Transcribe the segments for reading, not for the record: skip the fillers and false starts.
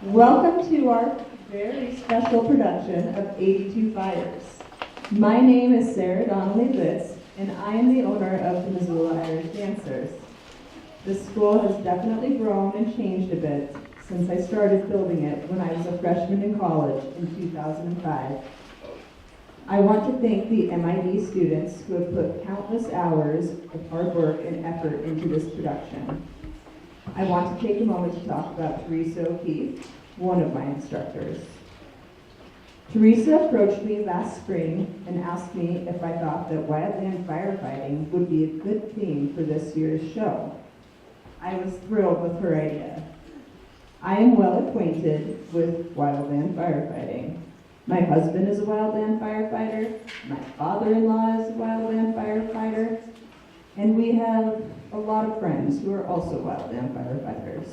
Welcome to our very special production of 82 Fires. My name is Sarah Donnelly Litz, and I am the owner of the Missoula Irish Dancers. The school has definitely grown and changed a bit since I started building it when I was a freshman in college in 2005. I want to thank the MID students who have put countless hours of hard work and effort into this production. I want to take a moment to talk about Teresa O'Keefe, one of my instructors. Teresa approached me last spring and asked me if I thought that wildland firefighting would be a good theme for this year's show. I was thrilled with her idea. I am well acquainted with wildland firefighting. My husband is a wildland firefighter, my father-in-law is a wildland firefighter, and we have a lot of friends who are also wildland firefighters.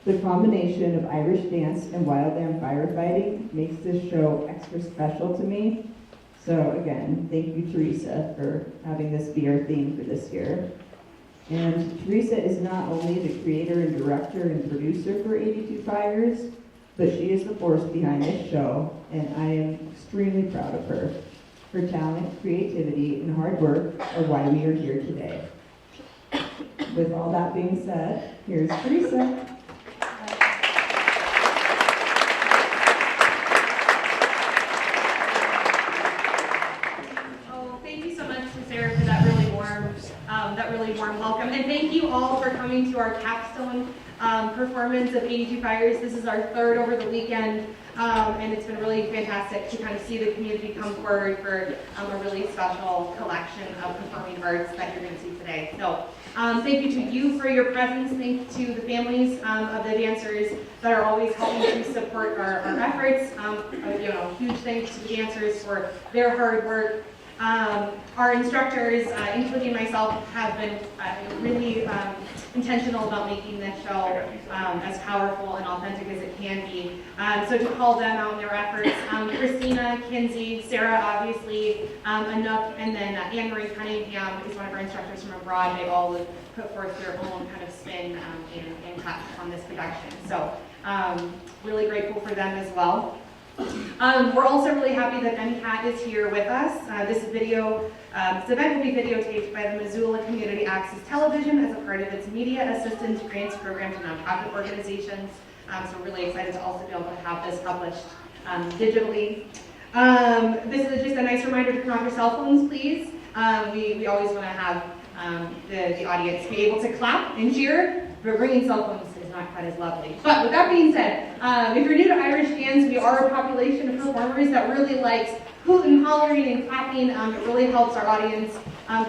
The combination of Irish dance and wildland firefighting makes this show extra special to me. So again, thank you, Teresa, for having this be our theme for this year. And Teresa is not only the creator and director and producer for 82 Fires, but she is the force behind this show, and I am extremely proud of her. Her talent, creativity, and hard work are why we are here today. With all that being said, here's Teresa. Oh, thank you so much to Sarah for that really warm welcome, and thank you all for coming to our capstone performance of 82 Fires. This is our third over the weekend, and it's been really fantastic to kind of see the community come forward for a really special collection of performing arts that you're going to see today. So thank you to you for your presence. Thank you to the families of the dancers that are always helping to support our efforts. Huge thanks to the dancers for their hard work. Our instructors, including myself, have been really intentional about making this show as powerful and authentic as it can be. So to call them out in their efforts, Christina, Kinsey, Sarah, obviously, Anouk, and then Anne-Marie Cunningham is one of our instructors from abroad. They all would put forth their own kind of spin and cut on this production. So really grateful for them as well. We're also really happy that MCAT is here with us. This event will be videotaped by the Missoula Community Access Television as a part of its media assistance grants program to nonprofit organizations. So we're really excited to also be able to have this published digitally. This is just a nice reminder to turn off your cell phones, please. We always want to have the audience be able to clap and cheer, but bringing cell phones is not quite as lovely. But with that being said, if you're new to Irish dance, we are a population of performers that really likes hooting and hollering and clapping. It really helps our audience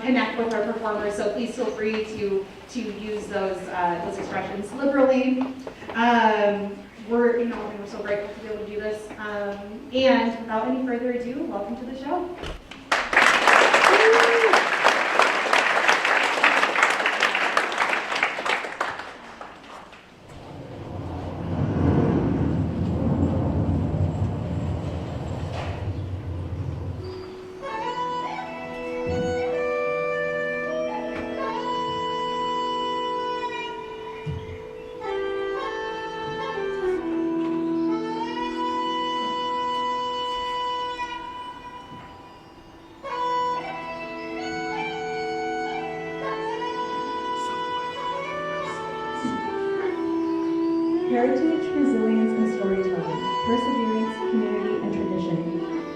connect with our performers, so please feel free to use those expressions liberally. We're so grateful to be able to do this. And without any further ado, welcome to the show. Heritage, resilience, and storytelling, perseverance, community, and tradition.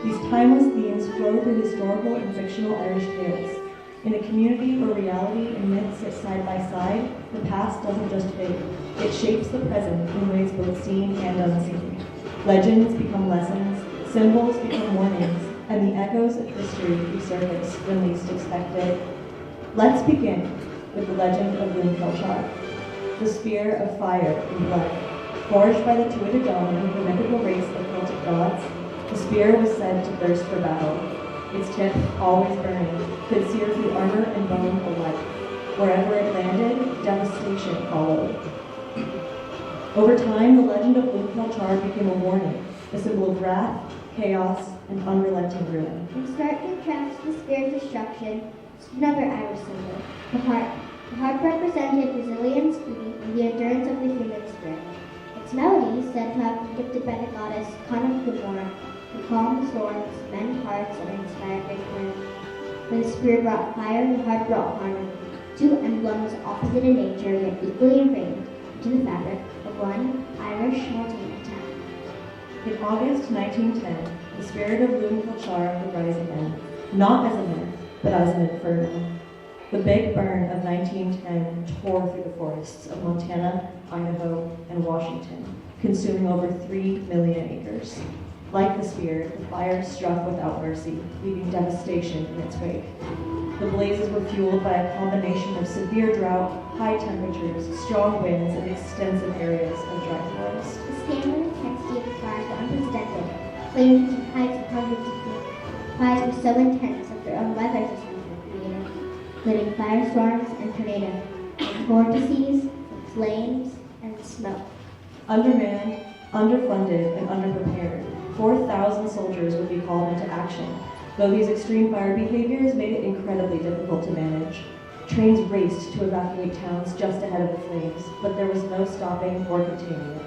These timeless themes flow through historical and fictional Irish tales. In a community where reality and myth sit side by side, the past doesn't just fade. It shapes the present in ways both seen and unseen. Legends become lessons, symbols become warnings, and the echoes of history resurface when least expected. Let's begin with the legend of Wildland, the spear of fire and blood. Forged by the Tuatha Dé Danann, the mythical race of Celtic gods, the spear was said to thirst for battle. Its tip, always burning, could sear through armor and bone alike. Wherever it landed, devastation followed. Over time, the legend of Wildland became a warning, a symbol of wrath, chaos, and unrelenting ruin. In stark contrast to the spear of destruction stood another Irish symbol, the harp. The harp represented resilience, grief, and the endurance of the human spirit. Its melody, said to have storms, mend hearts, and inspire great men. When the spirit brought fire, the heart brought harmony. Two emblems opposite in nature, yet equally ingrained into the fabric of one Irish melting town. In August 1910, the spirit of Loon Culchara would rise again, not as a myth, but as an inferno. The Big Burn of 1910 tore through the forests of Montana, Idaho, and Washington, consuming over 3 million acres. Like the spirit, the fire struck without mercy, leaving devastation in its wake. The blazes were fueled by a combination of severe drought, high temperatures, strong winds, and extensive areas of dry forest. The scale and intensity of the fires were unprecedented, flaming to heights of hundreds of feet. Fires were so intense that their own weather systems were created, including firestorms and tornadoes, vortices, flames, and smoke. Undermanned, underfunded, and underprepared, 4,000 soldiers would be called into action, though these extreme fire behaviors made it incredibly difficult to manage. Trains raced to evacuate towns just ahead of the flames, but there was no stopping or containing it.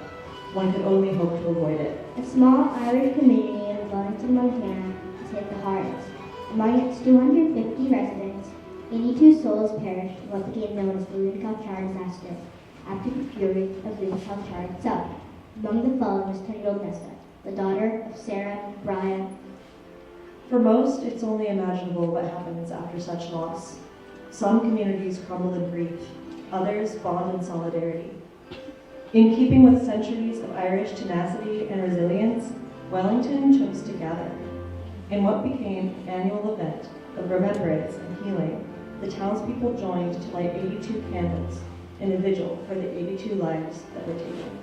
One could only hope to avoid it. A small Irish community in Wellington, Montana, has hit the hardest. Among its 250 residents, 82 souls perished in what became known as the Loon Culchara disaster, after the fury of Loon Culchara itself. Among the fallen was 10-year-old Nesta, the daughter of Sarah and Brian. For most, it's only imaginable what happens after such loss. Some communities crumble in grief, others bond in solidarity. In keeping with centuries of Irish tenacity and resilience, Wellington chose to gather. In what became an annual event of remembrance and healing, the townspeople joined to light 82 candles in a vigil for the 82 lives that were taken.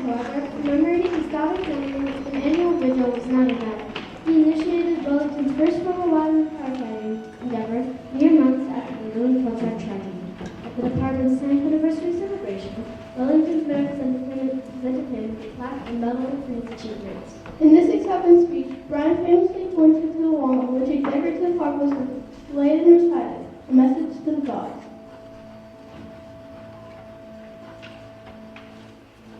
however, commemorating his daughter's wedding with an annual vigil was not enough. He initiated Wellington's first formal wildland firefighting endeavor mere months after the Lewin Coulthard tragedy. At the department's 10th anniversary celebration, Wellington's mayor presented him with a plaque and medal for his achievements. In this acceptance speech, Brian famously pointed to the wall on which a decorative harp was displayed and recited, a message to the gods.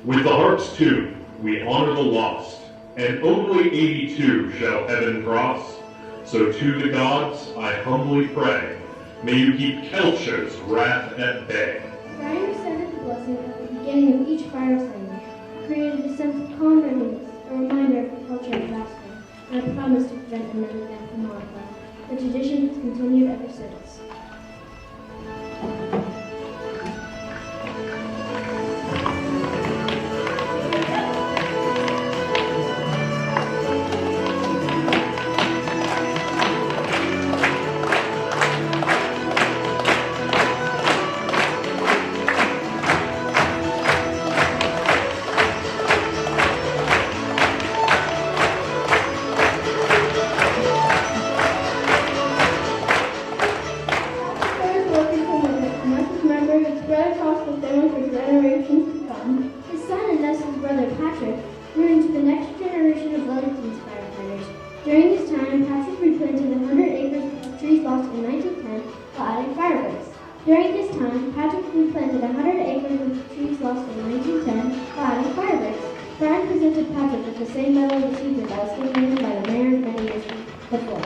With the heart's tune, we honor the lost, and only 82 shall heaven cross. So to the gods I humbly pray, may you keep Kelcher's wrath at bay. Brian recited the blessing at the beginning of each fire sign, created a sense of calm readiness, a reminder of the culture of disaster, and a promise to prevent another death in Malta. The tradition has continued ever since. His son and thus his brother Patrick grew into the next generation of Wellington's firefighters. During his time, Patrick replanted 100 acres of trees lost in 1910 while adding fire breaks. During his time, Patrick replanted 100 acres of trees lost in 1910 while adding fire breaks. Brian presented Patrick with the same medal of achievement that was given him by the mayor many years before.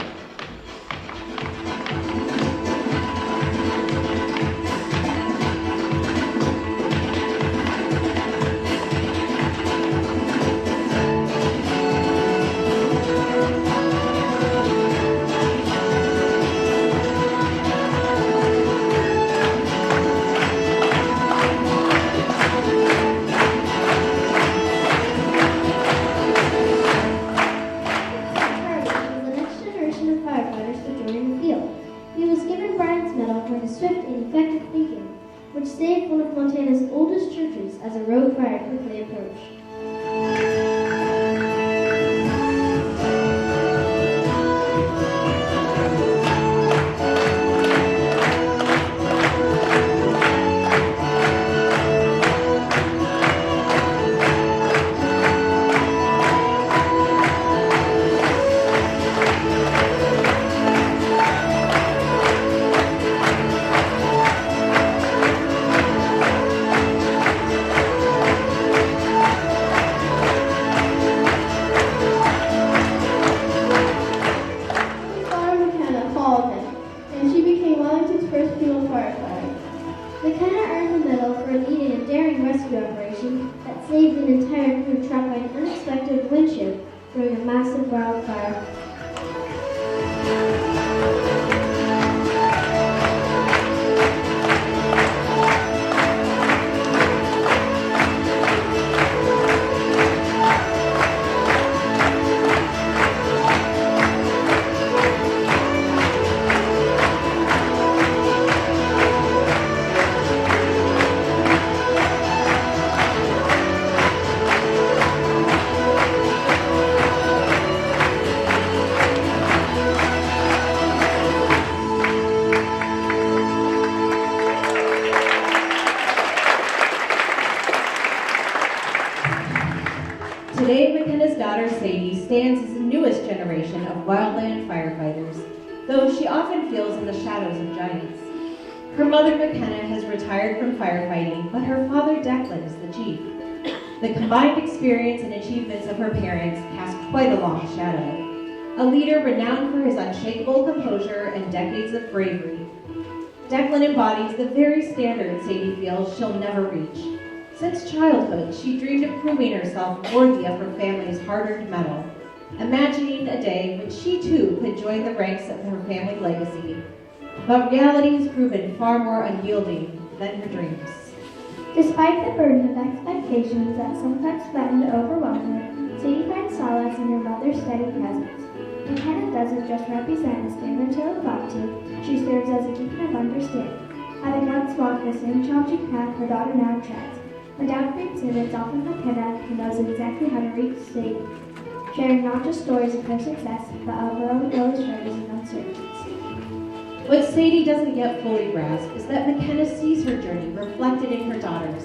Which saved one of Montana's oldest churches as a road fire quickly approached. McKenna earned the medal for leading a daring rescue operation that saved an entire crew trapped by an unexpected windshield during a massive wildfire. Today, McKenna's daughter Sadie stands as the newest generation of wildland firefighters, though she often feels in the shadows of giants. Her mother McKenna has retired from firefighting, but her father Declan is the chief. The combined experience and achievements of her parents cast quite a long shadow. A leader renowned for his unshakable composure and decades of bravery, Declan embodies the very standards Sadie feels she'll never reach. Since childhood, she dreamed of proving herself worthy of her family's hard-earned medal, imagining a day when she too could join the ranks of her family legacy. But reality has proven far more unyielding than her dreams. Despite the burden of expectations that sometimes threaten to overwhelm her, Sadie finds solace in her mother's steady presence. McKenna doesn't just represent a standard to live up to, she serves as a beacon of understanding. Having once walked the same challenging path her daughter now treads, When doubt creeps in, it's often McKenna who knows exactly how to reach Sadie, sharing not just stories of her success, but of her own early struggles and uncertainties. What Sadie doesn't yet fully grasp is that McKenna sees her journey reflected in her daughters.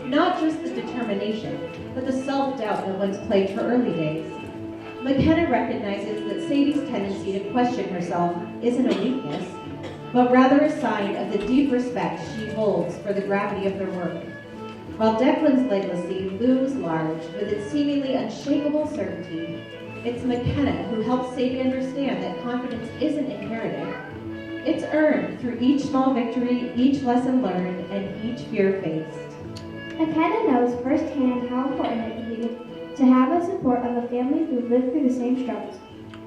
Not just the determination, but the self-doubt that once plagued her early days. McKenna recognizes that Sadie's tendency to question herself isn't a weakness, but rather a sign of the deep respect she holds for the gravity of their work. While Declan's legacy looms large with its seemingly unshakable certainty, it's McKenna who helps Sadie understand that confidence isn't inherited. It's earned through each small victory, each lesson learned, and each fear faced. McKenna knows firsthand how important it can be to have the support of a family who lived through the same struggles.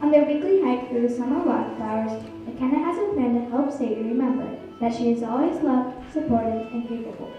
On their weekly hike through the summer wildflowers, McKenna has a plan to help Sadie remember that she is always loved, supported, and capable.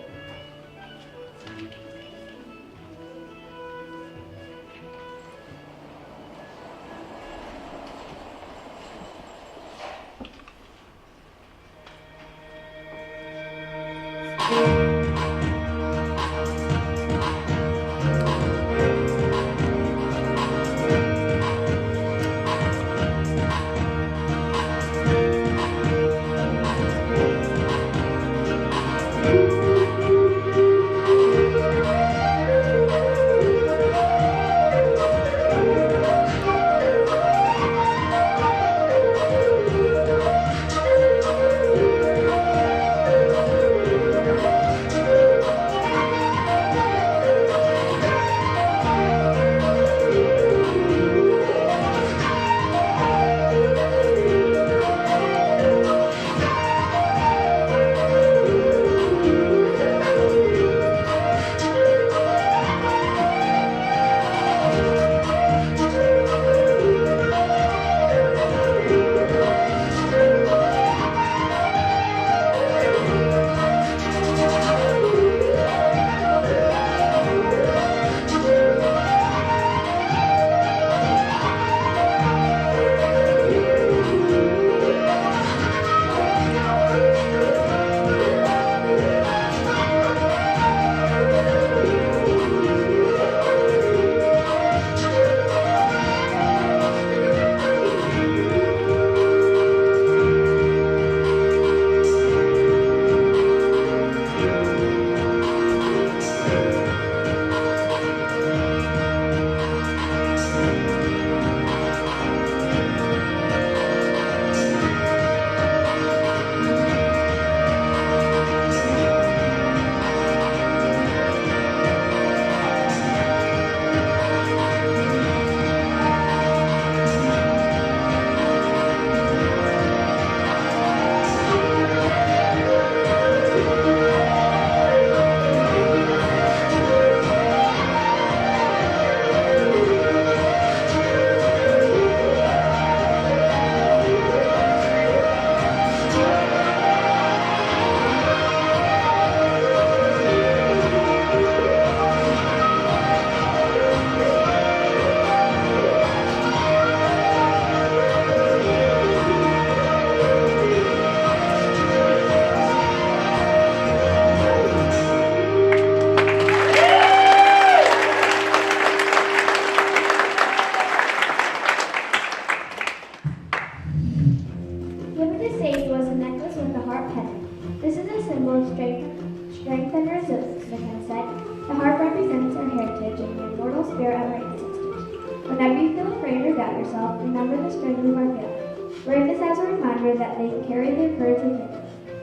Strength and resilience, McKenna said. The heart represents our heritage and the immortal spirit of our ancestors. Whenever you feel afraid or doubt yourself, remember the strength of our family. Wear this as a reminder that they carry their courage within them.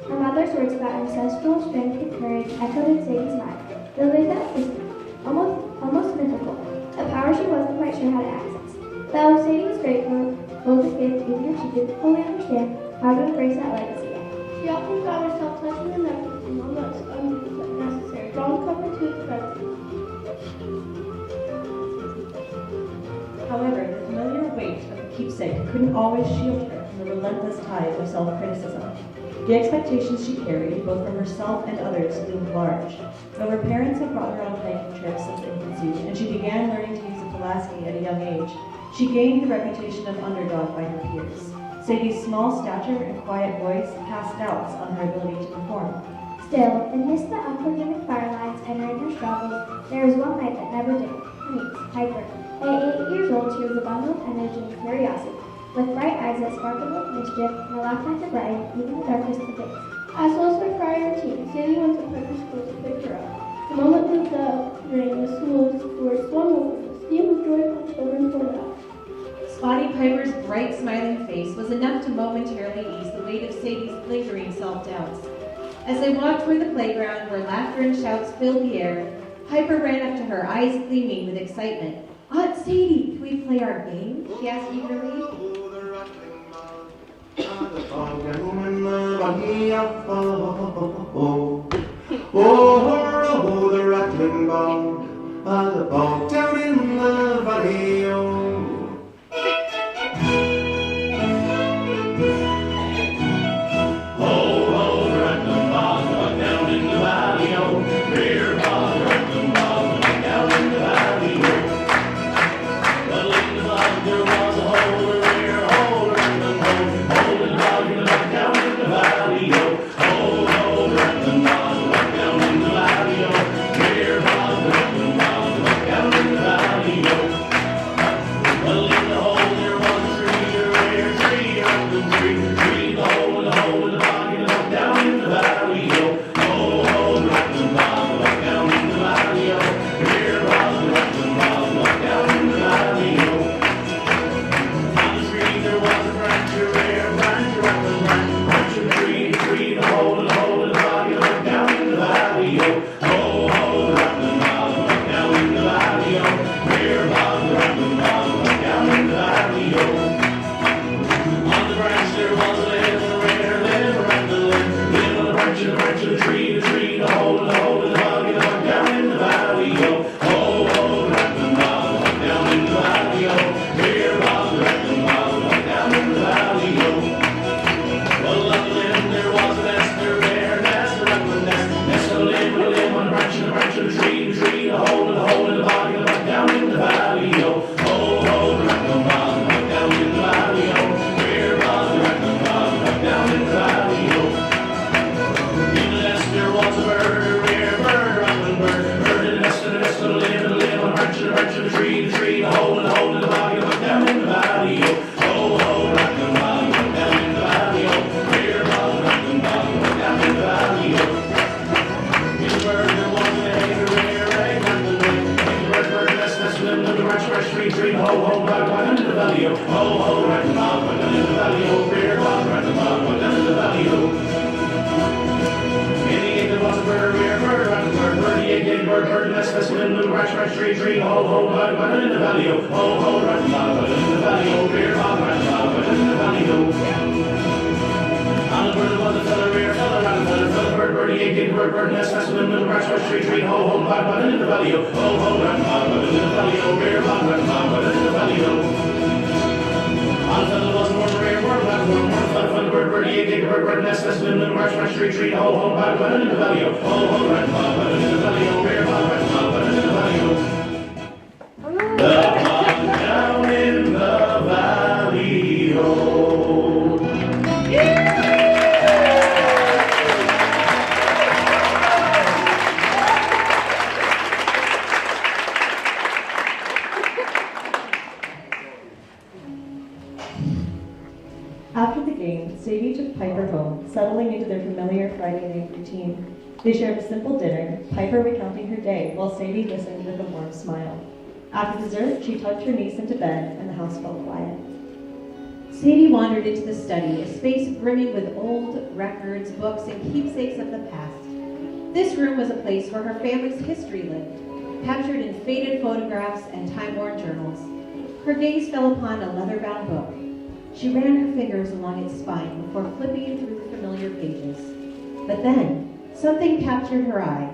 Her mother's words about ancestral strength and courage echoed in Sadie's mind, building that is almost mythical, a power she wasn't quite sure how to access. Though Sadie was grateful for the gift, even if she didn't fully understand how to embrace that legacy yet. She often found herself touching the necklace and almost unnecessary, drawing comfort to its presence. However, the familiar weight of the keepsake couldn't always shield her from the relentless tide of self-criticism. The expectations she carried, both from herself and others, loomed large. Though her parents had brought her on hiking trips since infancy, and she began learning to use a Pulaski at a young age, she gained the reputation of underdog by her peers. Sadie's small stature and quiet voice cast doubts on her ability to perform. Still, amidst the unforgiving fire lines and nightmare struggles, there was one light that never dimmed. Her niece, Piper. At 8 years old, she was a bundle of energy and curiosity, with bright eyes that sparkled with mischief and a laugh like the bright, even the darkest of days. As was her prior routine, Sadie went to Piper's school to pick her up. The moment that the ring, the school's doors swung open, the steam of joyful children poured out. Spotting Piper's bright, smiling face was enough to momentarily ease the weight of Sadie's lingering self-doubts. As they walked toward the playground where laughter and shouts filled the air, Piper ran up to her, eyes gleaming with excitement. "Aunt Sadie, can we play our game?" she asked eagerly. Oh, the rattling bong, the bog down in the valley, oh. After the game, Sadie took Piper home, settling into their familiar Friday night routine. They shared a simple dinner, Piper recounting her day while Sadie listened with a warm smile. After dessert, she tucked her niece into bed and the house felt quiet. Sadie wandered into the study, a space brimming with old records, books, and keepsakes of the past. This room was a place where her family's history lived, captured in faded photographs and time-worn journals. Her gaze fell upon a leather-bound book. She ran her fingers along its spine before flipping through the familiar pages. But then, something captured her eye.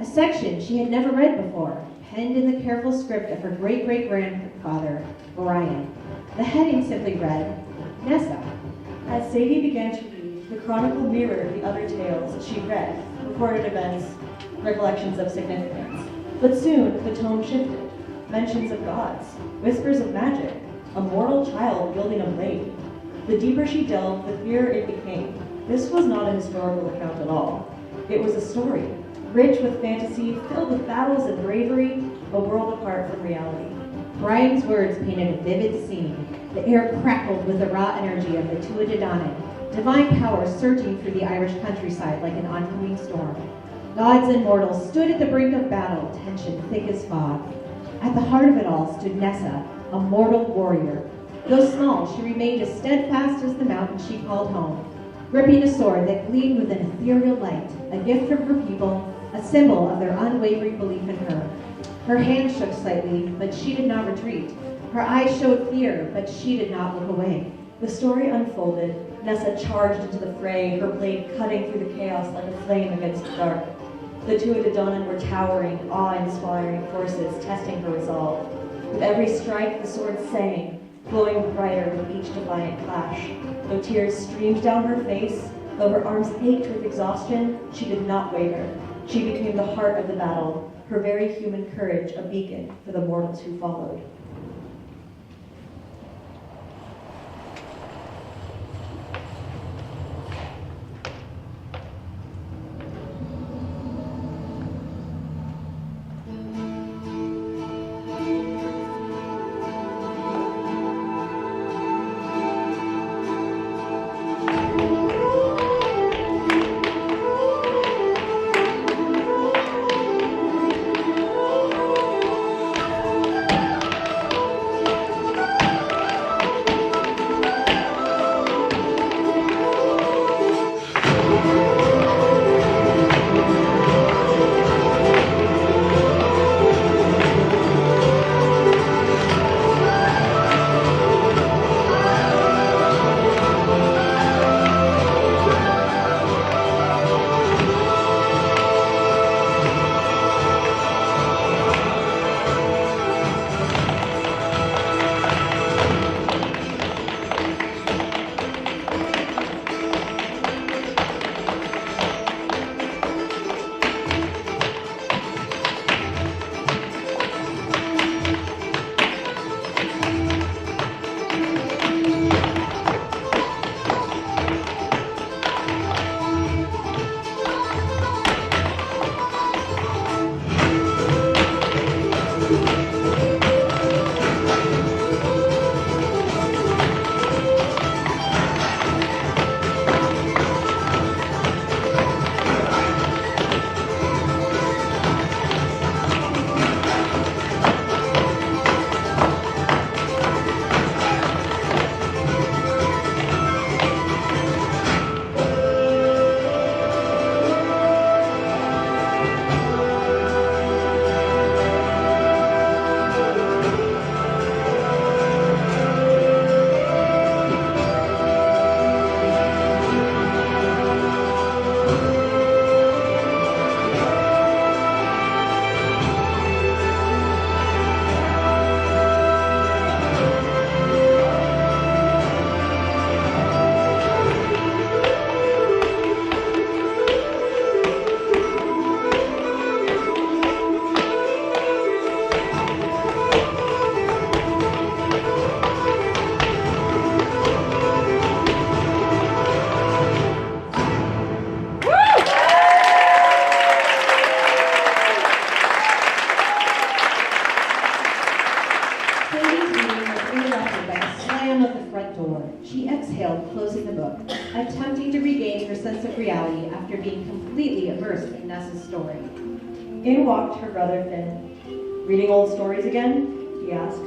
A section she had never read before, penned in the careful script of her great-great-grandfather, Orion. The heading simply read, Nessa. As Sadie began to read, the chronicle mirrored the other tales she read, recorded events, recollections of significance. But soon, the tone shifted. Mentions of gods, whispers of magic, a mortal child building a blade. The deeper she delved, the clearer it became. This was not a historical account at all. It was a story, rich with fantasy, filled with battles and bravery, a world apart from reality. Brian's words painted a vivid scene. The air crackled with the raw energy of the Tuatha, divine power surging through the Irish countryside like an oncoming storm. Gods and mortals stood at the brink of battle, tension thick as fog. At the heart of it all stood Nessa, a mortal warrior. Though small, she remained as steadfast as the mountain she called home, gripping a sword that gleamed with an ethereal light, a gift from her people, a symbol of their unwavering belief in her. Her hand shook slightly, but she did not retreat. Her eyes showed fear, but she did not look away. The story unfolded. Nessa charged into the fray, her blade cutting through the chaos like a flame against the dark. The Tuatha were towering, awe-inspiring forces, testing her resolve. With every strike, the sword sang, glowing brighter with each defiant clash. Though tears streamed down her face, though her arms ached with exhaustion, she did not waver. She became the heart of the battle, her very human courage a beacon for the mortals who followed. attempting to regain her sense of reality after being completely immersed in Nessa's story. In walked her brother Finn. Reading old stories again? He asked.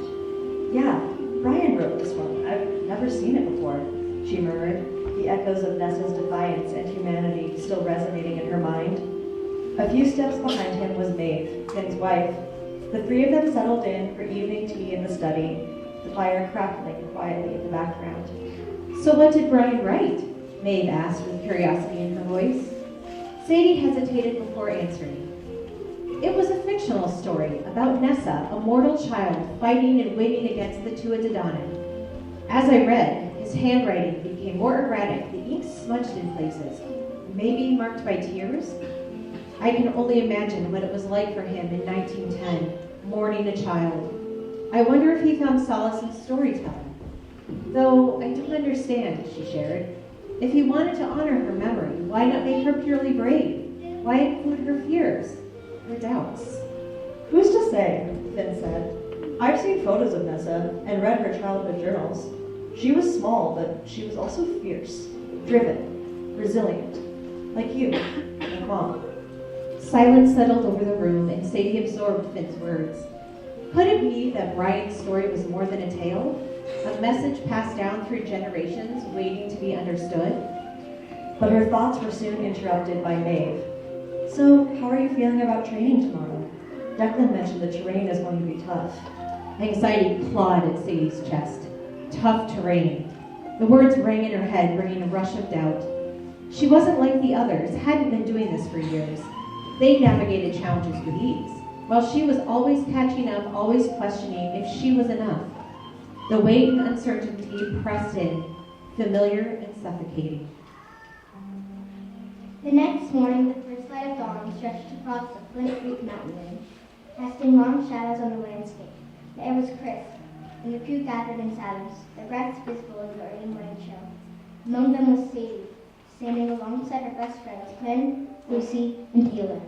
Yeah, Brian wrote this one. I've never seen it before, she murmured, the echoes of Nessa's defiance and humanity still resonating in her mind. A few steps behind him was Maeve, Finn's wife. The three of them settled in for evening tea in the study, the fire crackling quietly in the background. So what did Brian write? Maeve asked with curiosity in her voice. Sadie hesitated before answering. It was a fictional story about Nessa, a mortal child, fighting and winning against the Tuatha. As I read, his handwriting became more erratic, the ink smudged in places, maybe marked by tears. I can only imagine what it was like for him in 1910, mourning a child. I wonder if he found solace in storytelling. Though I don't understand, she shared. If he wanted to honor her memory, why not make her purely brave? Why include her fears, her doubts? Who's to say, Finn said. I've seen photos of Nessa and read her childhood journals. She was small, but she was also fierce, driven, resilient, like you, like Mom. Silence settled over the room, and Sadie absorbed Finn's words. Could it be that Brian's story was more than a tale? A message passed down through generations, waiting to be understood? But her thoughts were soon interrupted by Maeve. So, how are you feeling about training tomorrow? Declan mentioned the terrain is going to be tough. Anxiety clawed at Sadie's chest. Tough terrain. The words rang in her head, bringing a rush of doubt. She wasn't like the others, hadn't been doing this for years. They navigated challenges with ease, while she was always catching up, always questioning if she was enough. The weight and uncertainty pressed in, familiar and suffocating. The next morning, the first light of dawn stretched across the Flint Creek mountain range, casting long shadows on the landscape. The air was crisp, and the crew gathered in silence, their breaths visible in the early morning chill. Among them was Sadie, standing alongside her best friends, Quinn, Lucy, and Taylor.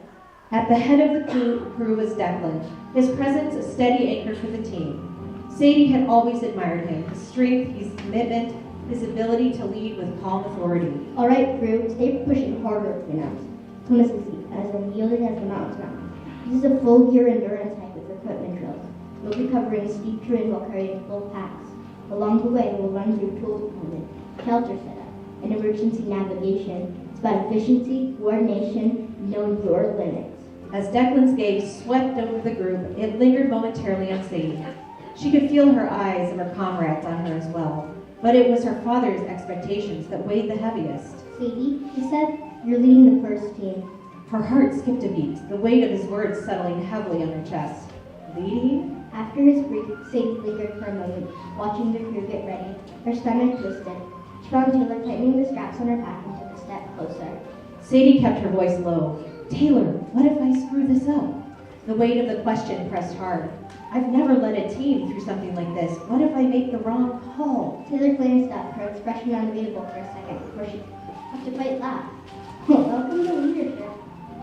At the head of the crew was Declan, his presence a steady anchor for the team. Sadie had always admired him, his strength, his commitment, his ability to lead with calm authority. All right, crew, stay pushing harder, he announced. Come as Lucy, as unyielding as the mountains mountain. This is a full-year endurance hike with equipment drills. We'll be covering steep terrain while carrying full packs. Along the way, we'll run through tool deployment, shelter setup, and emergency navigation. It's about efficiency, coordination, knowing your limits. As Declan's gaze swept over the group, it lingered momentarily on Sadie. She could feel her eyes of her comrades on her as well, but it was her father's expectations that weighed the heaviest. Sadie, he said, you're leading the first team. Her heart skipped a beat, the weight of his words settling heavily on her chest. Leading? After his brief, Sadie lingered for a moment, watching the crew get ready. Her stomach twisted. She found Taylor tightening the straps on her pack and took a step closer. Sadie kept her voice low. Taylor, what if I screw this up? The weight of the question pressed hard. I've never led a team through something like this. What if I make the wrong call? Taylor glanced up, her expression unreadable for a second before she had to quite laugh. Welcome to leadership.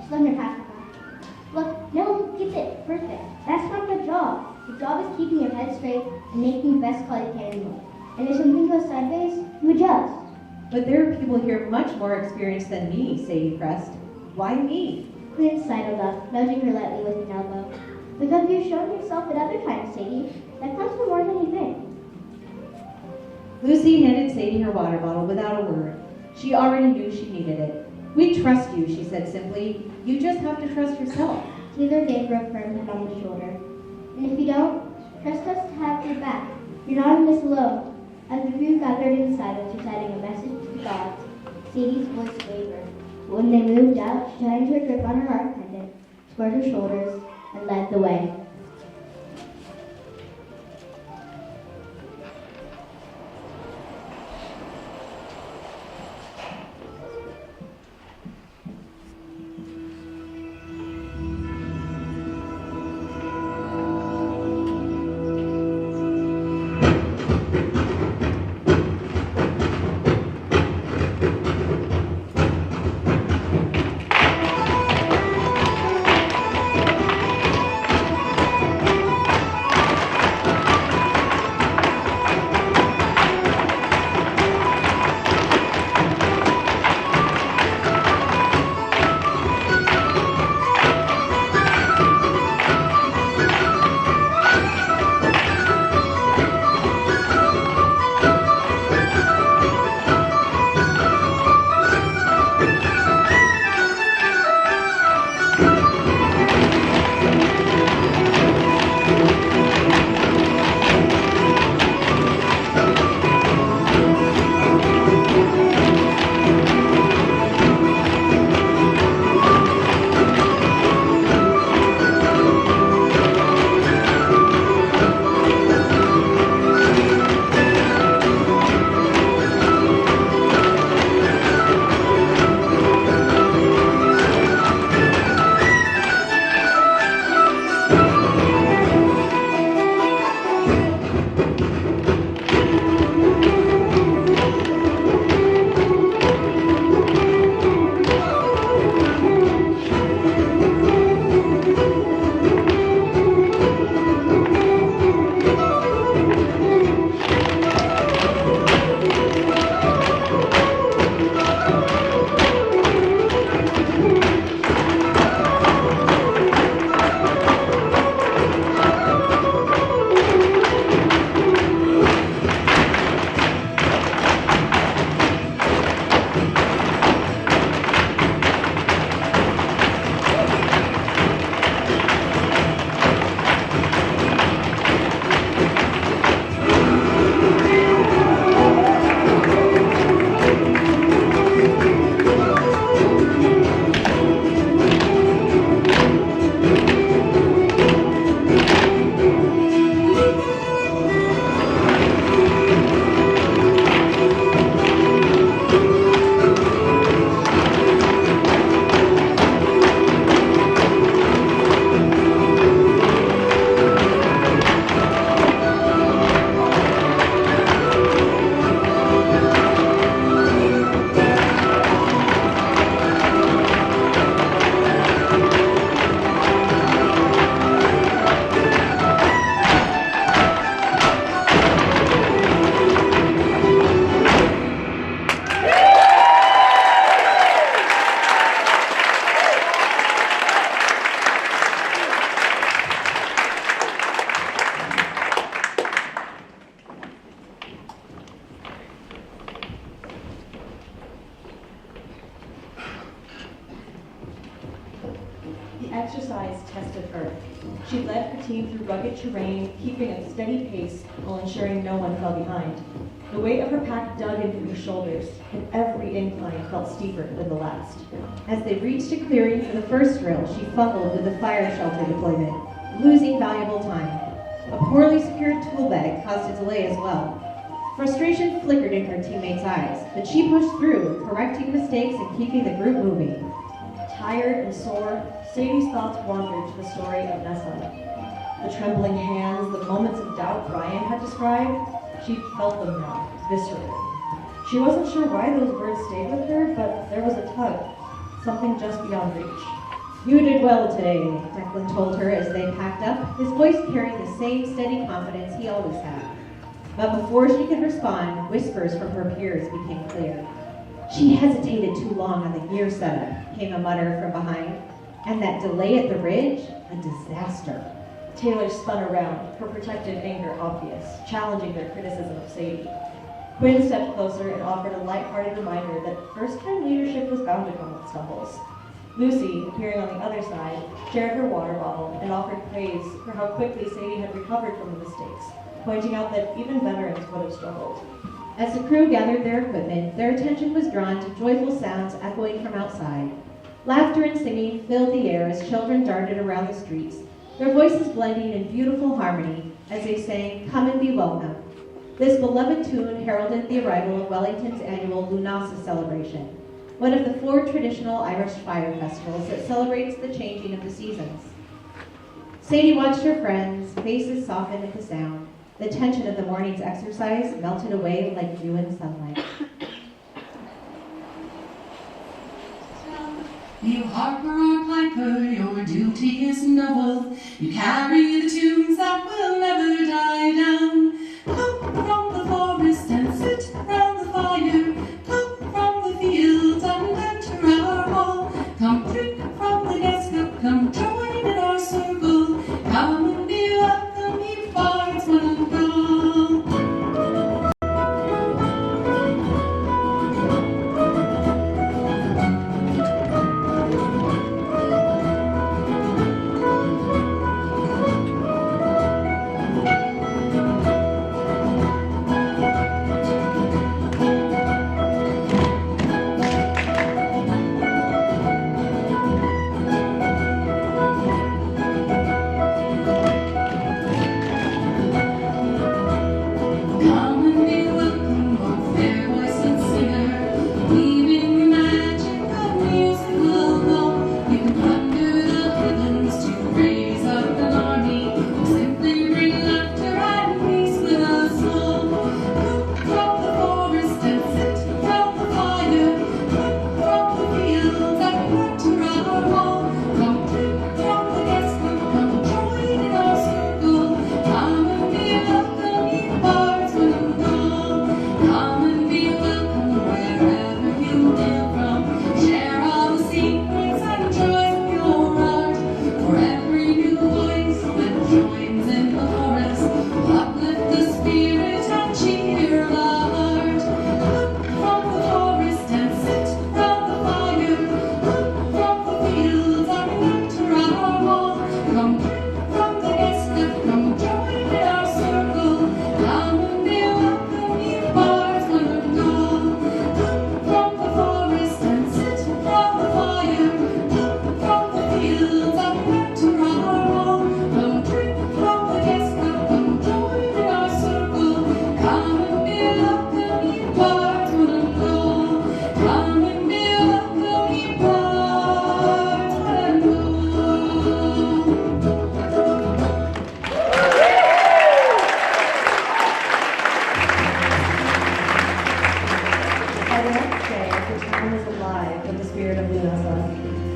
She slung her pack back. Look, no one gets it perfect. That's not the job. The job is keeping your head straight and making the best call you can move. And if something goes sideways, you adjust. But there are people here much more experienced than me, Sadie pressed. Why me? Quinn sidled up, nudging her lightly with an elbow. Because you've shown yourself at other times, Sadie. That counts for more than you think. Lucy handed Sadie her water bottle without a word. She already knew she needed it. We trust you, she said simply. You just have to trust yourself. Taylor gave her a firm hand on the shoulder. And if you don't, trust us to have your back. You're not in this alone. As the crew gathered in silence, reciting a message to the gods, Sadie's voice wavered. But when they moved out, she tightened her grip on her heart pendant, squared her shoulders, and led the way. the team through rugged terrain, keeping a steady pace while ensuring no one fell behind. The weight of her pack dug into her shoulders, and every incline felt steeper than the last. As they reached a clearing for the first drill, she fumbled with the fire shelter deployment, losing valuable time. A poorly secured tool bag caused a delay as well. Frustration flickered in her teammates' eyes, but she pushed through, correcting mistakes and keeping the group moving. Tired and sore, Sadie's thoughts wandered to the story of Nessa. The trembling hands, the moments of doubt Brian had described, she felt them now, viscerally. She wasn't sure why those words stayed with her, but there was a tug, something just beyond reach. "You did well today," Declan told her as they packed up, his voice carrying the same steady confidence he always had. But before she could respond, whispers from her peers became clear. "She hesitated too long on the gear setup," came a mutter from behind. "And that delay at the ridge? A disaster." Taylor spun around, her protective anger obvious, challenging their criticism of Sadie. Quinn stepped closer and offered a light-hearted reminder that first-time leadership was bound to come with stumbles. Lucy, appearing on the other side, shared her water bottle and offered praise for how quickly Sadie had recovered from the mistakes, pointing out that even veterans would have struggled. As the crew gathered their equipment, their attention was drawn to joyful sounds echoing from outside. Laughter and singing filled the air as children darted around the streets, their voices blending in beautiful harmony as they sang, "Come and be welcome." This beloved tune heralded the arrival of Wellington's annual Lunasa celebration, one of the 4 traditional Irish fire festivals that celebrates the changing of the seasons. Sadie watched her friends' faces soften at the sound. The tension of the morning's exercise melted away like dew in sunlight. You harper or piper, your duty is noble. You carry the tunes that will never die down. Come from the forest and sit round the fire. Come from the fields and enter our hall. Come drink from the guest cup, come join in our circle. Come and be welcome, ye bards, one and all.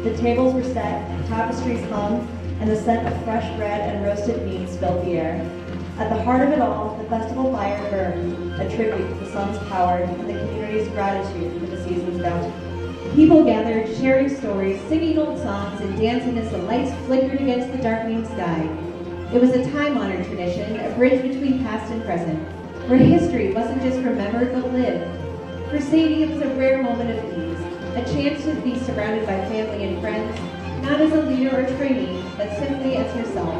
The tables were set, tapestries hung, and the scent of fresh bread and roasted meats filled the air. At the heart of it all, the festival fire burned, a tribute to the sun's power and the community's gratitude for the season's bounty. People gathered, sharing stories, singing old songs, and dancing as the lights flickered against the darkening sky. It was a time-honored tradition, a bridge between past and present, where history wasn't just remembered but lived. For Sadie, it was a rare moment of ease, a chance to be surrounded by family and friends, not as a leader or trainee, but simply as herself.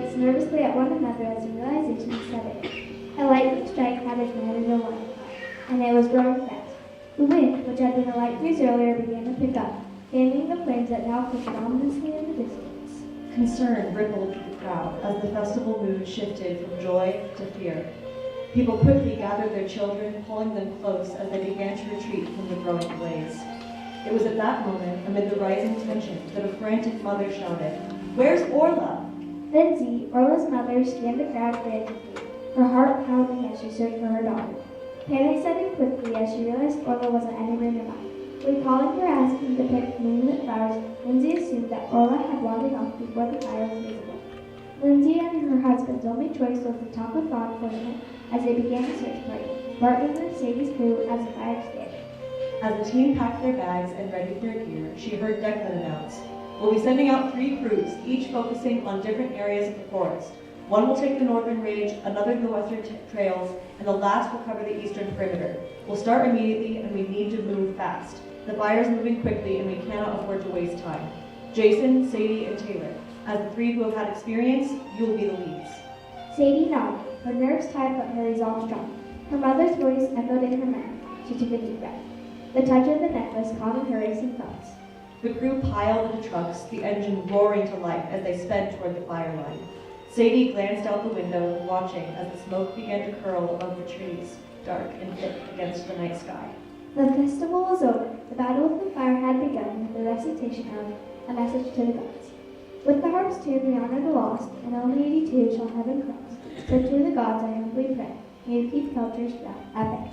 glanced nervously at one another as the realization set in. A lightning strike had ignited a wildfire, and it was growing fast. The wind, which had been a light breeze earlier, began to pick up, fanning the flames that now flickered ominously in the distance. Concern rippled through the crowd as the festival mood shifted from joy to fear. People quickly gathered their children, pulling them close as they began to retreat from the growing blaze. It was at that moment, amid the rising tension, that a frantic mother shouted, "Where's Orla?" Lindsay, Orla's mother, scanned the crowd frantically, her heart pounding as she searched for her daughter. Panic set in quickly as she realized Orla wasn't anywhere nearby. Recalling her asking to pick moonlit flowers, Lindsay assumed that Orla had wandered off before the fire was visible. Lindsay and her husband's only choice was the top of Fawn for the night as they began a search party, Barton and Sadie's crew as a fire standard. As the team packed their bags and readied their gear, she heard Declan announce, "We'll be sending out 3 crews, each focusing on different areas of the forest. One will take the northern range, another the western trails, and the last will cover the eastern perimeter. We'll start immediately, and we need to move fast. The fire's moving quickly, and we cannot afford to waste time. Jason, Sadie, and Taylor, as the 3 who have had experience, you will be the leads." Sadie nodded, her nerves tight but her resolve strong. Her mother's voice echoed in her mind. She took a deep breath. The touch of the necklace calmed her racing thoughts. The crew piled into trucks, the engine roaring to life as they sped toward the fire line. Sadie glanced out the window, watching as the smoke began to curl above the trees, dark and thick against the night sky. The festival was over. The battle with the fire had begun with the recitation of a message to the gods. With the harp's tune we honor the lost, and only 82 shall heaven cross. So to the gods I humbly pray, may you keep cultures at bay.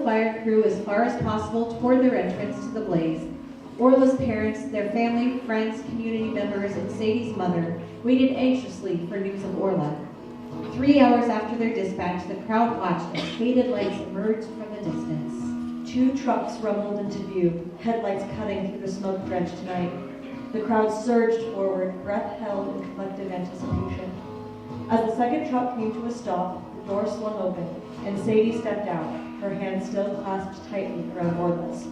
fire crew as far as possible toward their entrance to the blaze. Orla's parents, their family, friends, community members, and Sadie's mother waited anxiously for news of Orla. 3 hours after their dispatch, the crowd watched as faded lights emerged from the distance. 2 trucks rumbled into view, headlights cutting through the smoke-drenched night. The crowd surged forward, breath held in collective anticipation. As the second truck came to a stop, the door swung open, and Sadie stepped out, her hands still clasped tightly around Orla's.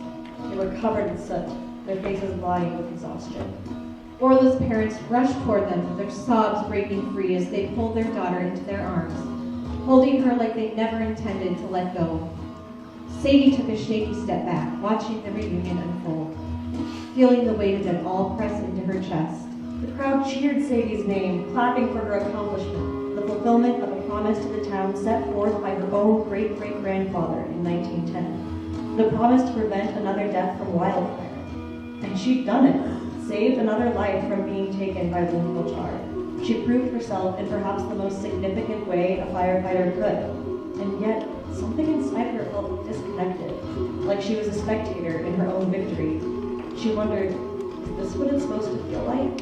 They were covered in soot, their faces lying with exhaustion. Orla's parents rushed toward them, their sobs breaking free as they pulled their daughter into their arms, holding her like they never intended to let go. Sadie took a shaky step back, watching the reunion unfold, feeling the weight of it all press into her chest. The crowd cheered Sadie's name, clapping for her accomplishment, the fulfillment of a promise to the town set forth by her own great-great-grandfather in 1910. The promise to prevent another death from wildfire. And she'd done it, saved another life from being taken by lethal charge. She proved herself in perhaps the most significant way a firefighter could. And yet, something inside her felt disconnected, like she was a spectator in her own victory. She wondered, is this what it's supposed to feel like?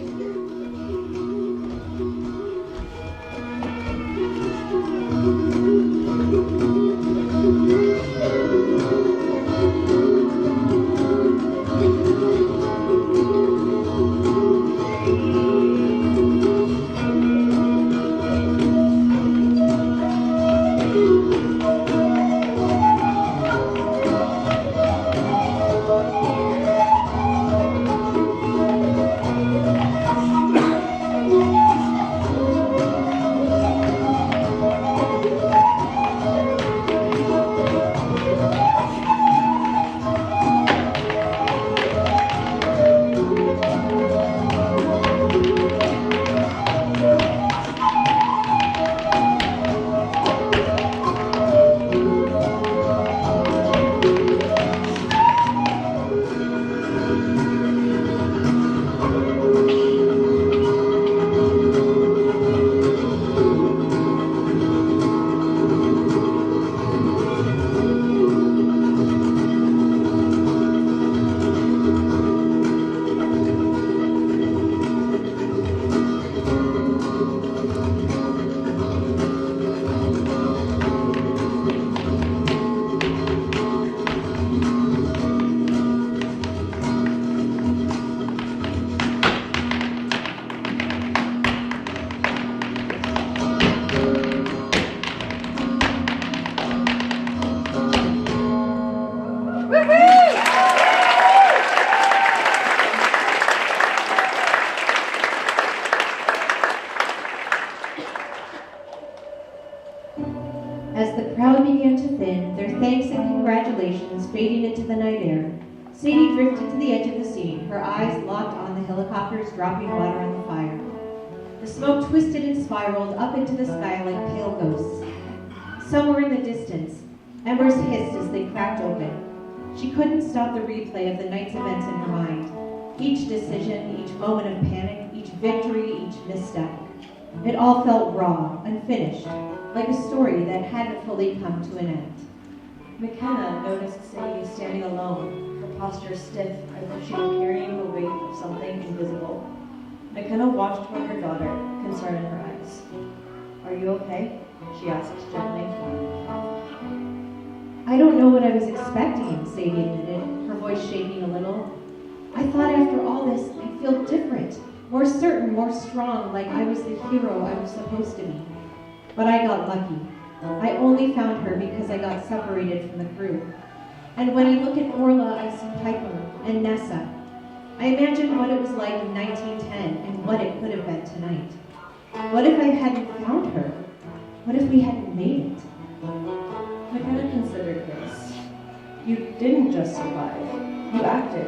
As the crowd began to thin, their thanks and congratulations fading into the night air, Sadie drifted to the edge of the scene, her eyes locked on the helicopters dropping water on the fire. The smoke twisted and spiraled up into the sky like pale ghosts. Somewhere in the distance, embers hissed as they cracked open. She couldn't stop the replay of the night's events in her mind. Each decision, each moment of panic, each victory, each misstep. It all felt raw, unfinished, like a story that hadn't fully come to an end. McKenna noticed Sadie standing alone, her posture stiff as if she were carrying the weight of something invisible. McKenna watched toward her daughter, concern in her eyes. "Are you okay?" she asked gently. I don't know what I was expecting, Sadie admitted, her voice shaking a little. I thought after all this, I'd feel different, more certain, more strong, like I was the hero I was supposed to be. But I got lucky. I only found her because I got separated from the crew. And when I look at Orla, I see Piper and Nessa. I imagine what it was like in 1910 and what it could have been tonight. What if I hadn't found her? What if we hadn't made it? McKenna considered this. You didn't just survive. You acted.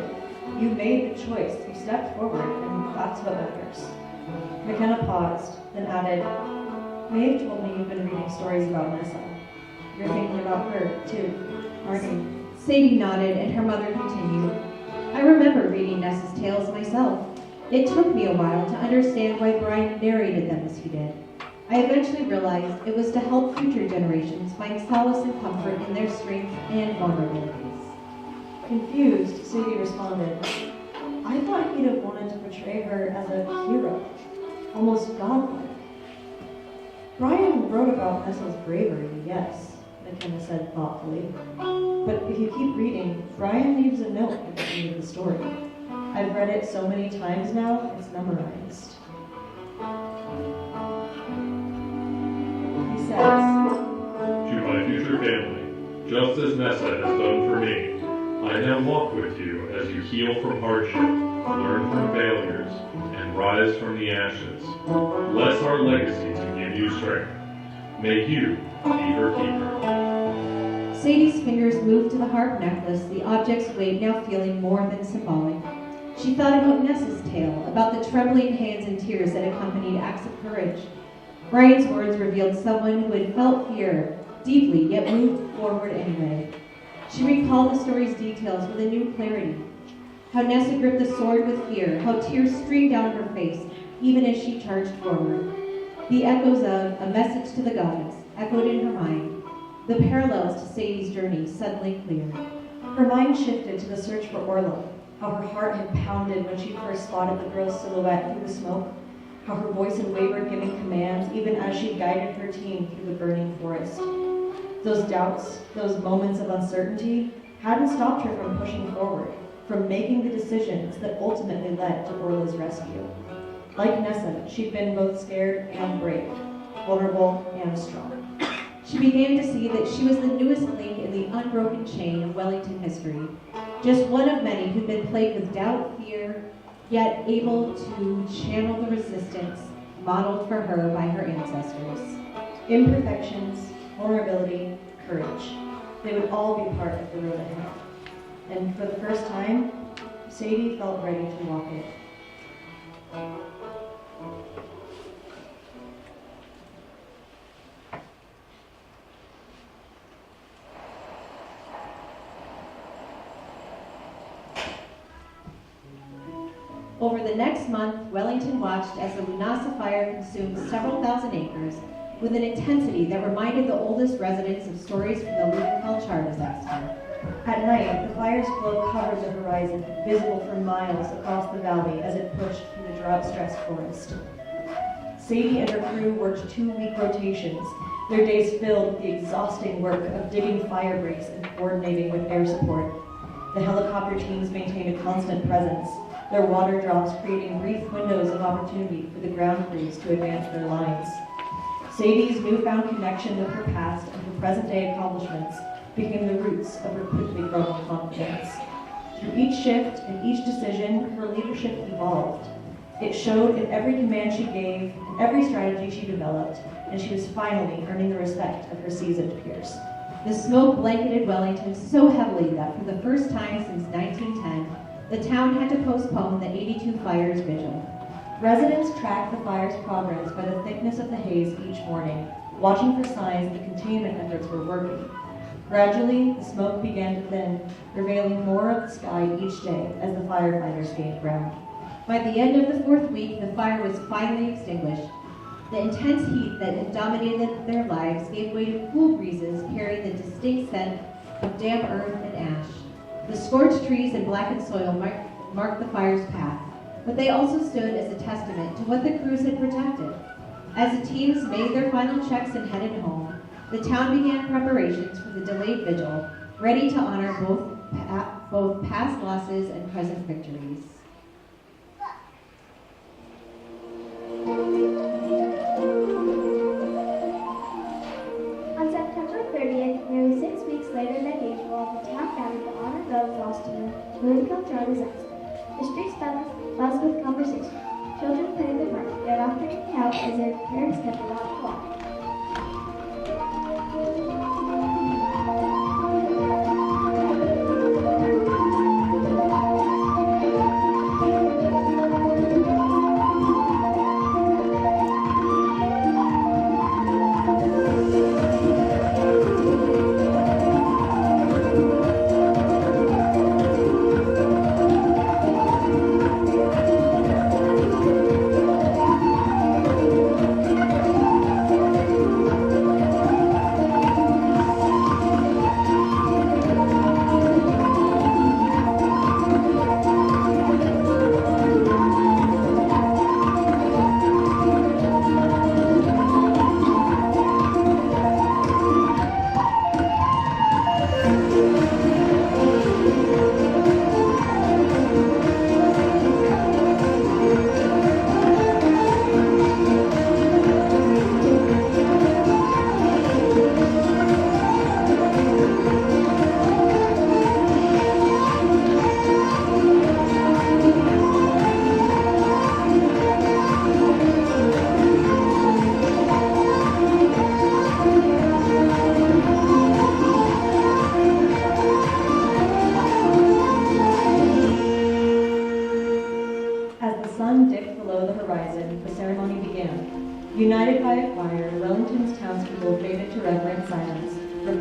You made the choice. You stepped forward, and that's what matters. McKenna paused, then added, Maeve told me you've been reading stories about Nessa. You're thinking about her, too, aren't you? Sadie nodded, and her mother continued. I remember reading Nessa's tales myself. It took me a while to understand why Brian narrated them as he did. I eventually realized it was to help future generations find solace and comfort in their strengths and vulnerabilities. Confused, Sadie responded, I thought he'd have wanted to portray her as a hero, almost godlike. Brian wrote about Nessa's bravery, yes, McKenna said thoughtfully. But if you keep reading, Brian leaves a note at the end of the story. I've read it so many times now, it's memorized. He says, To my future family, just as Nessa has done for me, I now walk with you as you heal from hardship, learn from failures, and rise from the ashes. Bless our legacy to give you strength. May you be her keeper. Sadie's fingers moved to the harp necklace, the object's weight now feeling more than symbolic. She thought about Nessa's tale, about the trembling hands and tears that accompanied acts of courage. Brian's words revealed someone who had felt fear deeply, yet moved forward anyway. She recalled the story's details with a new clarity. How Nessa gripped the sword with fear, how tears streamed down her face, even as she charged forward. The echoes of A Message to the Gods echoed in her mind. The parallels to Sadie's journey suddenly cleared. her mind shifted to the search for Orla, how her heart had pounded when she first spotted the girl's silhouette through the smoke, how her voice had wavered giving commands even as she guided her team through the burning forest. Those doubts, those moments of uncertainty, hadn't stopped her from pushing forward, from making the decisions that ultimately led to Orla's rescue. Like Nessa, she'd been both scared and brave, vulnerable and strong. She began to see that she was the newest link in the unbroken chain of Wellington history, just one of many who'd been plagued with doubt, fear, yet able to channel the resistance modeled for her by her ancestors. Imperfections, vulnerability, courage. They would all be part of the road ahead. And for the first time, Sadie felt ready to walk it. Over the next month, Wellington watched as the Lunasa fire consumed several thousand acres with an intensity that reminded the oldest residents of stories from the Ludenfell disaster. At night, the fire's glow covered the horizon, visible for miles across the valley as it pushed through the drought-stressed forest. Sadie and her crew worked 2-week rotations, their days filled with the exhausting work of digging fire breaks and coordinating with air support. The helicopter teams maintained a constant presence, their water drops creating brief windows of opportunity for the ground crews to advance their lines. Sadie's newfound connection with her past and her present-day accomplishments became the roots of her quickly growing confidence. Through each shift and each decision, her leadership evolved. It showed in every command she gave, every strategy she developed, and she was finally earning the respect of her seasoned peers. The smoke blanketed Wellington so heavily that for the first time since 1910, the town had to postpone the 82 Fires vigil. Residents tracked the fire's progress by the thickness of the haze each morning, watching for signs that containment efforts were working. Gradually, the smoke began to thin, revealing more of the sky each day as the firefighters gained ground. By the end of the 4th week, the fire was finally extinguished. The intense heat that had dominated their lives gave way to cool breezes carrying the distinct scent of damp earth and ash. The scorched trees and blackened soil marked the fire's path, but they also stood as a testament to what the crews had protected. As the teams made their final checks and headed home, the town began preparations for the delayed vigil, ready to honor both past losses and present victories. On September 30th, nearly 6 weeks later than usual, the town gathered to honor those lost in the Ludenfell disaster. The streets buzzed with conversation. Children played in the park, their laughter ringing out as their parents kept a loud call.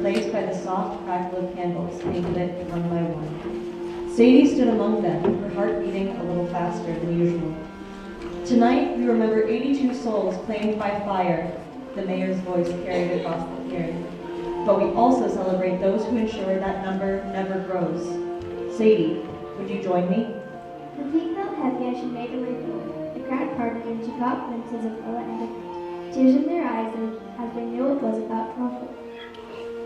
replaced by the soft crackle of candles being lit one by one. Sadie stood among them, her heart beating a little faster than usual. Tonight, we remember 82 souls claimed by fire, the mayor's voice carried across the clearing. But we also celebrate those who ensure that number never grows. Sadie, would you join me? The peak felt heavy as she made her way forward. The crowd parted and she caught glimpses of Ella and Vicky, tears in their eyes as they knew it was about to unfold.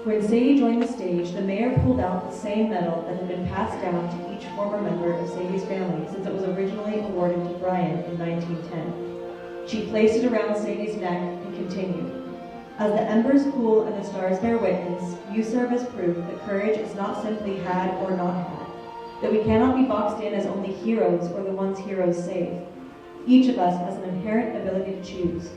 When Sadie joined the stage, the mayor pulled out the same medal that had been passed down to each former member of Sadie's family since it was originally awarded to Brian in 1910. She placed it around Sadie's neck and continued. As the embers cool and the stars bear witness, you serve as proof that courage is not simply had or not had, that we cannot be boxed in as only heroes or the ones heroes save. Each of us has an inherent ability to choose,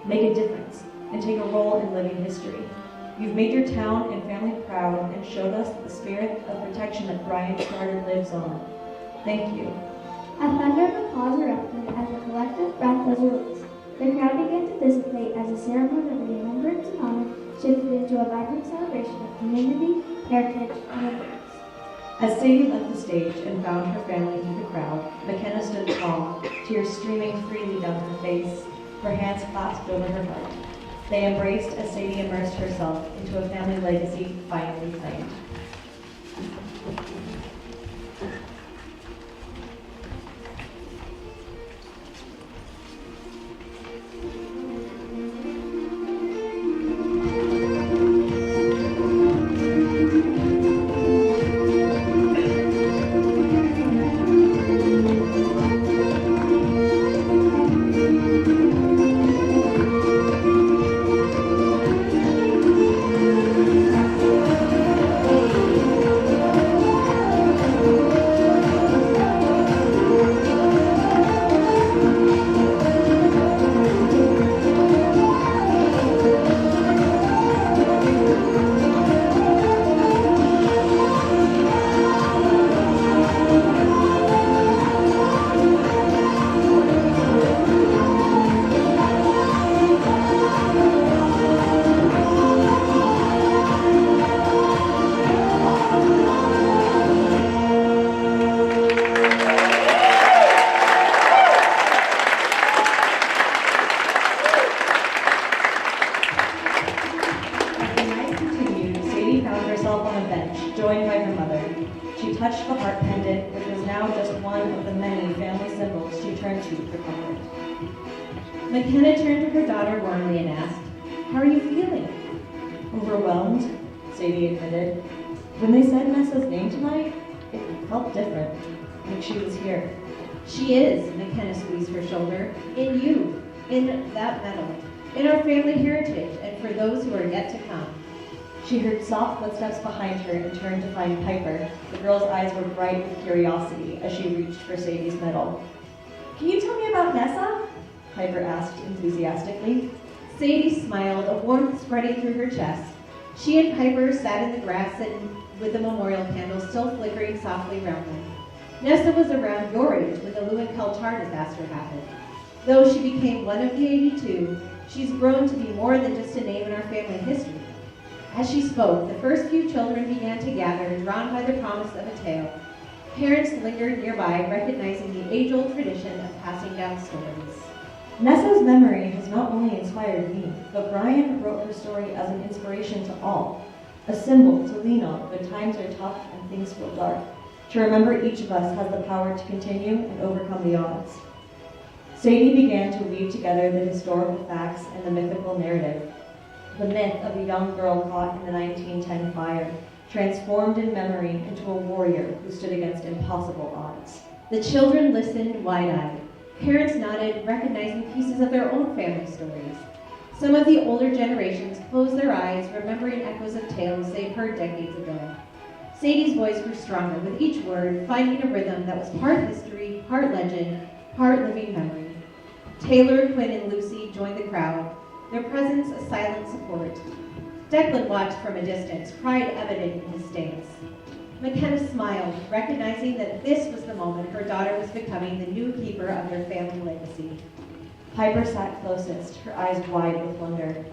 make a difference, and take a role in living history. You've made your town and family proud and showed us that the spirit of protection that Brian started lives on. Thank you. A thunder of applause erupted as the collective breath was released. The crowd began to dissipate as the ceremony of remembrance and honor shifted into a vibrant celebration of community, heritage, and endurance. As Sadie left the stage and found her family through the crowd, McKenna stood tall, tears streaming freely down her face, her hands clasped over her heart. They embraced as Sadie immersed herself into a family legacy finally claimed. McKenna turned to her daughter warmly and asked, "How are you feeling?" Overwhelmed, Sadie admitted. When they said Nessa's name tonight, it felt different, like she was here. "She is," McKenna squeezed her shoulder. "In you, in that medal, in our family heritage, and for those who are yet to come." She heard soft footsteps behind her and turned to find Piper. The girl's eyes were bright with curiosity as she reached for Sadie's medal. "Can you tell me about Nessa?" Piper asked enthusiastically. Sadie smiled, a warmth spreading through her chest. She and Piper sat in the grass and with the memorial candles still flickering softly around them. Nessa was around your age when the Lewin Kelchar disaster happened. Though she became one of the 82, she's grown to be more than just a name in our family history. As she spoke, the first few children began to gather, drawn by the promise of a tale. Parents lingered nearby, recognizing the age-old tradition of passing down stories. Nessa's memory has not only inspired me, but Brian wrote her story as an inspiration to all, a symbol to lean on when times are tough and things feel dark, to remember each of us has the power to continue and overcome the odds. Sadie began to weave together the historical facts and the mythical narrative. The myth of a young girl caught in the 1910 fire, transformed in memory into a warrior who stood against impossible odds. The children listened wide-eyed. Parents nodded, recognizing pieces of their own family stories. Some of the older generations closed their eyes, remembering echoes of tales they'd heard decades ago. Sadie's voice grew stronger with each word, finding a rhythm that was part history, part legend, part living memory. Taylor, Quinn, and Lucy joined the crowd, their presence a silent support. Declan watched from a distance, pride evident in his stance. McKenna smiled, recognizing that this was the moment her daughter was becoming the new keeper of their family legacy. Piper sat closest, her eyes wide with wonder.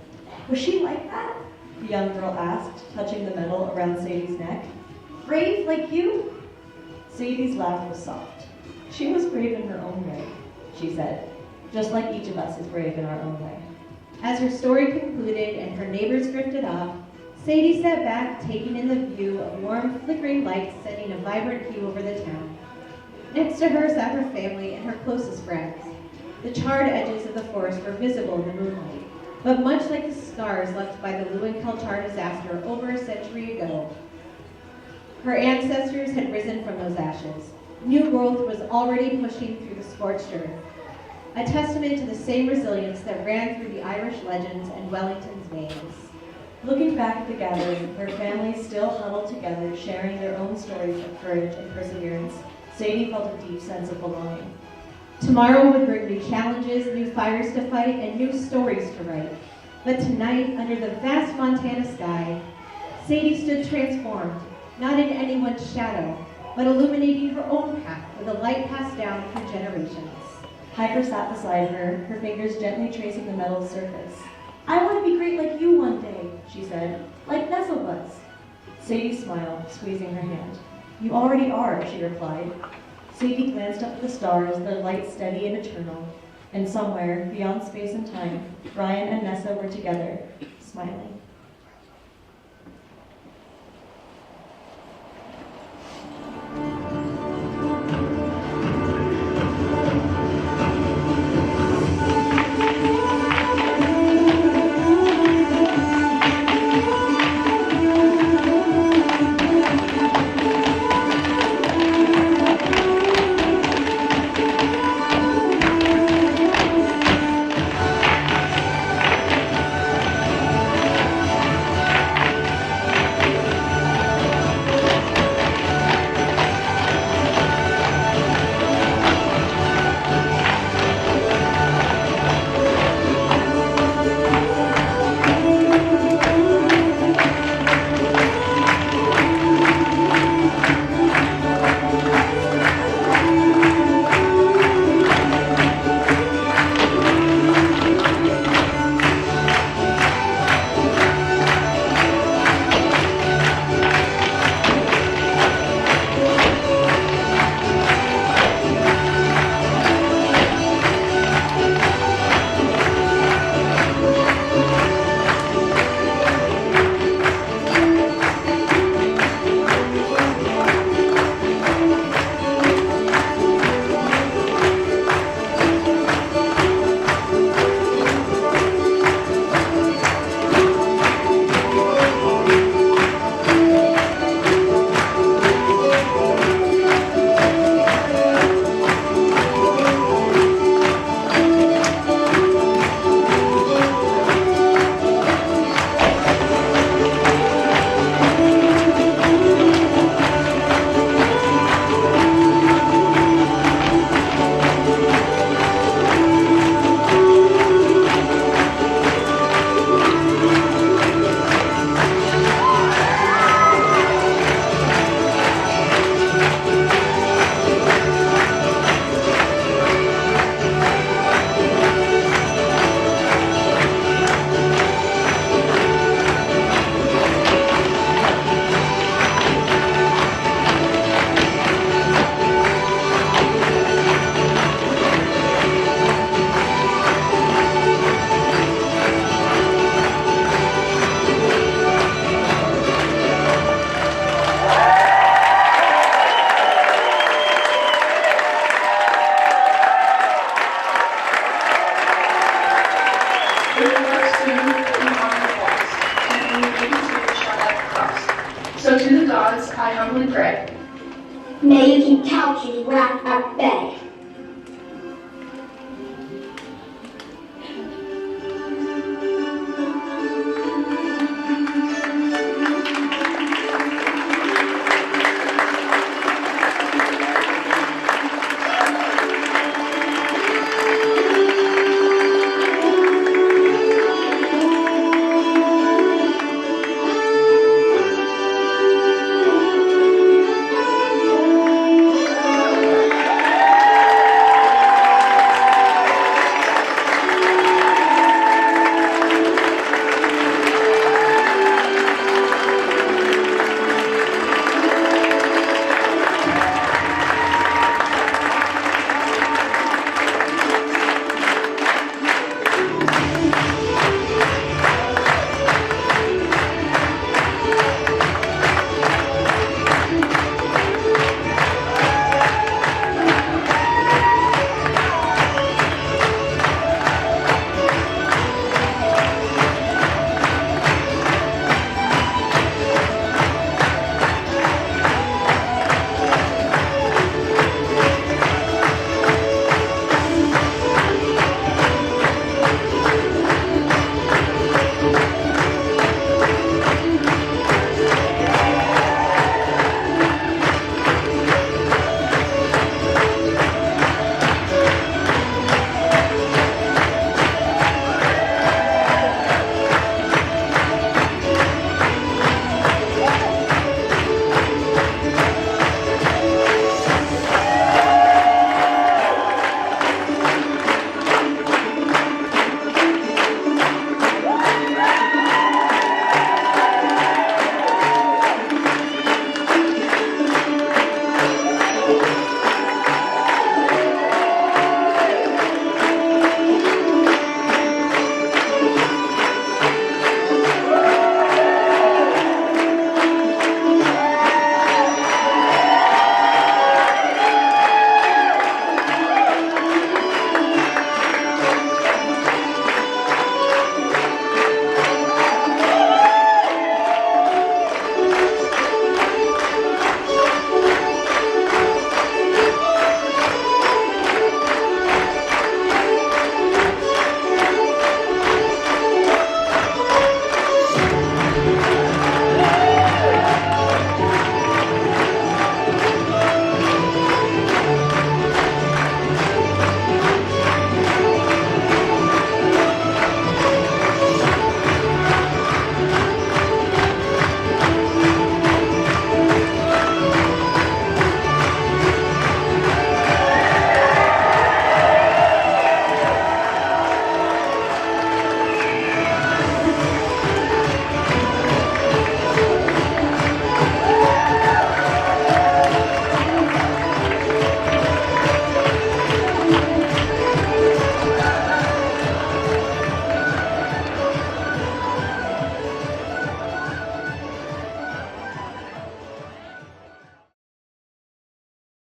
Was she like that? the young girl asked, touching the medal around Sadie's neck. Brave like you? Sadie's laugh was soft. She was brave in her own way, she said, just like each of us is brave in our own way. As her story concluded and her neighbors drifted off, Sadie sat back, taking in the view of warm, flickering lights sending a vibrant hue over the town. Next to her sat her family and her closest friends. The charred edges of the forest were visible in the moonlight, but much like the scars left by the Lewin-Kelchar disaster over a century ago, her ancestors had risen from those ashes. New growth was already pushing through the scorched earth, a testament to the same resilience that ran through the Irish legends and Wellington's veins. Looking back at the gathering, her family still huddled together, sharing their own stories of courage and perseverance, Sadie felt a deep sense of belonging. Tomorrow would bring new challenges, new fires to fight, and new stories to write. But tonight, under the vast Montana sky, Sadie stood transformed, not in anyone's shadow, but illuminating her own path with a light passed down through generations. Piper sat beside her, her fingers gently tracing the metal's surface. I want to be great like you one day, she said, like Nessa was. Sadie smiled, squeezing her hand. You already are, she replied. Sadie glanced up at the stars, their light steady and eternal, and somewhere, beyond space and time, Brian and Nessa were together, smiling. So to the gods I humbly pray. May you keep couches wrapped at bay.